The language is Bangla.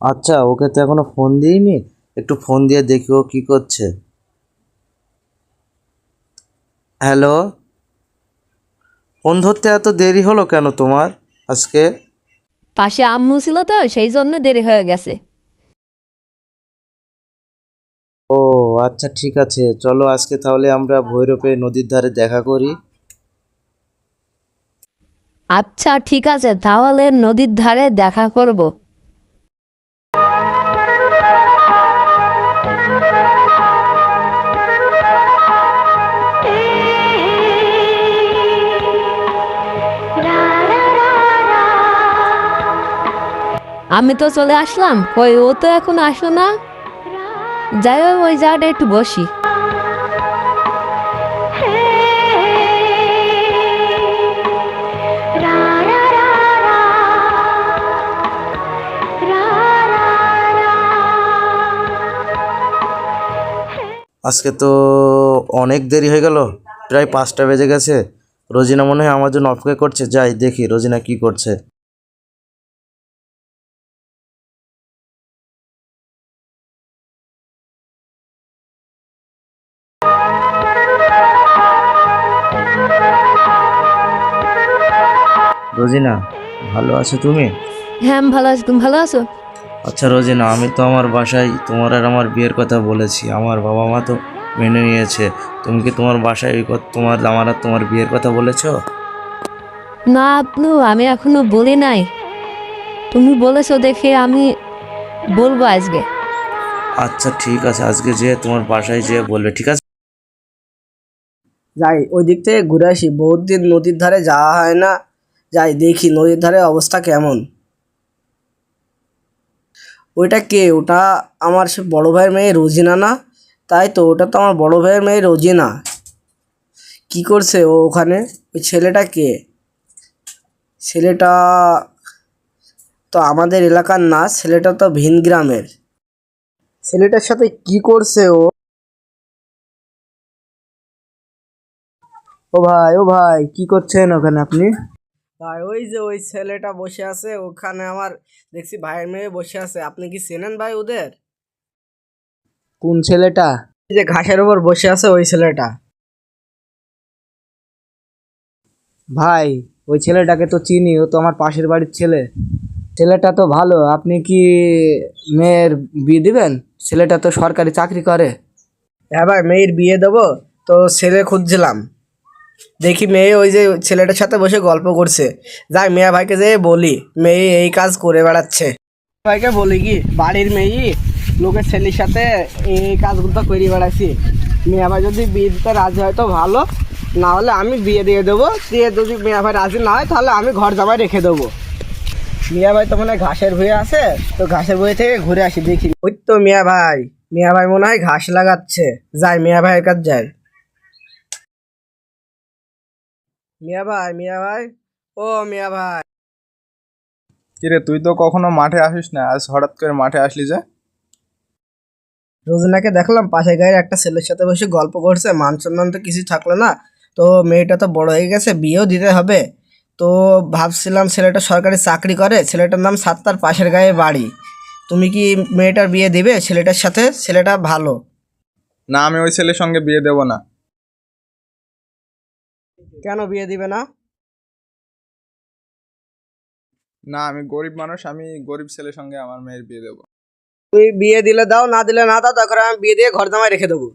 আচ্ছা, ওকে তো এখনো ফোন দিইনি। একটু ফোন দিয়ে দেখি ও কি করছে। হ্যালো, ফোন ধরতে এত দেরি হলো কেন তোমার আজকে? পাশে আম্মু ছিল তো সেই জন্য দেরি হয়ে গেছে। ও আচ্ছা, ঠিক আছে, চলো আজকে তাহলে আমরা ভৈরবে নদীর ধারে দেখা করি। আচ্ছা ঠিক আছে, তাহলে নদীর ধারে দেখা করব। আমি তো চলে আসলাম, কই ও তো এখন আসলো না। যাই হোক, ওই জায়গাটা একটু বসি। আজকে তো অনেক দেরি হয়ে গেল, প্রায় 5টা বেজে গেছে। রোজিনা মনে হয় আমার জন্য অপেক্ষা করছে, যাই দেখি রোজিনা কি করছে। রোজিনা, ভালো আছো তুমি? হ্যাঁ আমি ভালো আছি, তুমি ভালো আছো? আচ্ছা রোজিনা, আমি তো আমার বাসায় তোমার আর আমার বিয়ের কথা বলেছি, আমার বাবা মা তো মেনে নিয়েছে। তুমি কি তোমার বাসায় আমার আর তোমার বিয়ের কথা বলেছো? না আপু, আমি এখনো বলি নাই। তুমি বলেছো দেখে আমি বলবো আজকে। আচ্ছা ঠিক আছে, আজকে যেয়ে তোমার বাসায় যেয়ে বলবে, ঠিক আছে? যাই ওই দিক থেকে ঘুরে আসি, বহুত দিন নদীর ধারে যাওয়া হয় না। যাই দেখি নদীর ধারে অবস্থা কেমন। ওইটা কে? ওটা আমার সে বড় ভাইয়ের মেয়ে রোজিনা না? তাই তো, ওটা তো আমার বড় ভাইয়ের মেয়ে রোজিনা। কি করছে ও ওখানে? ওই ছেলেটা কে? ছেলেটা তো আমাদের এলাকার না, ছেলেটা তো ভিন গ্রামের। ছেলেটার সাথে কি করছে ও? ও ভাই, ও ভাই, কি করছেন ওখানে আপনি? ভাই ওই যে ওই ছেলেটা বসে আছে ওখানে, আমার দেখছি ভাইয়ের মেয়ে বসে আছে। আপনি কি চেনেন ভাই ওদের? কোন ছেলেটা? এই যে ঘাসের উপর বসে আছে ওই ছেলেটা। ভাই ওই ছেলেটাকে তো চিনি, ও তো আমার পাশের বাড়ির ছেলে। ছেলেটা তো ভালো। আপনি কি মেয়ের বিয়ে দিবেন? ছেলেটা তো সরকারি চাকরি করে। হ্যাঁ ভাই, মেয়ের বিয়ে দেবো। তো ছেলে খুঁজছিলাম, দেখি মেয়ে ওই যে ছেলেটার সাথে বসে গল্প করছে। যাই মিয়া ভাইকে যেয়ে বলি মেয়ে এই কাজ করে বেড়াচ্ছে। ভাইকে বলি কি বাড়ির মেয়ে লোকের ছেলের সাথে এই কাজগুলো করে বেড়াচ্ছি। মিয়া ভাই যদি বিয়ে দিতে রাজি হয় তো ভালো, না হলে আমি বিয়ে দিয়ে দেবো। দিয়ে যদি মিয়া ভাই রাজি না হয় তাহলে আমি ঘর জামাই রেখে দেবো। মিয়া ভাই তো মনে হয় ঘাসের ভুঁয়ে আছে, তো ঘাসের ভুঁয়ে থেকে ঘুরে আসি দেখি। ওই তো মিয়া ভাই, মিয়া ভাই মনে হয় ঘাস লাগাচ্ছে। যাই মিয়া ভাইয়ের কাছে যাই। মিয়া ভাই, মিয়া ভাই, ও মিয়া ভাই। কিরে, তুই তো কখনো মাঠে আসিস না, আজ হঠাৎ করে মাঠে আসলি যে? রোজনাকে দেখলাম পাশের গায়ের একটা ছেলের সাথে বসে গল্প করছে, মান সম্মান তো কিছু থাকলো না। তো মেয়েটা তো বড় হয়ে গেছে, বিয়েও দিতে হবে। তো ভাবছিলাম ছেলেটা সরকারি চাকরি করে, ছেলেটার নাম সাত্তার, পাশের গায়ে বাড়ি। তুমি কি মেয়েটার বিয়ে দিবে ছেলেটার সাথে? ছেলেটা ভালো। না, আমি ওই ছেলের সঙ্গে বিয়ে দেব না। কেন বিয়ে দিবে না? না, আমি গরিব মানুষ, আমি গরিব ছেলের সঙ্গে আমার মেয়ের বিয়ে দেবো। তুই বিয়ে দিলে দাও, না দিলে না দাও, তারপরে আমি বিয়ে দিয়ে ঘর জামাই রেখে দেবো।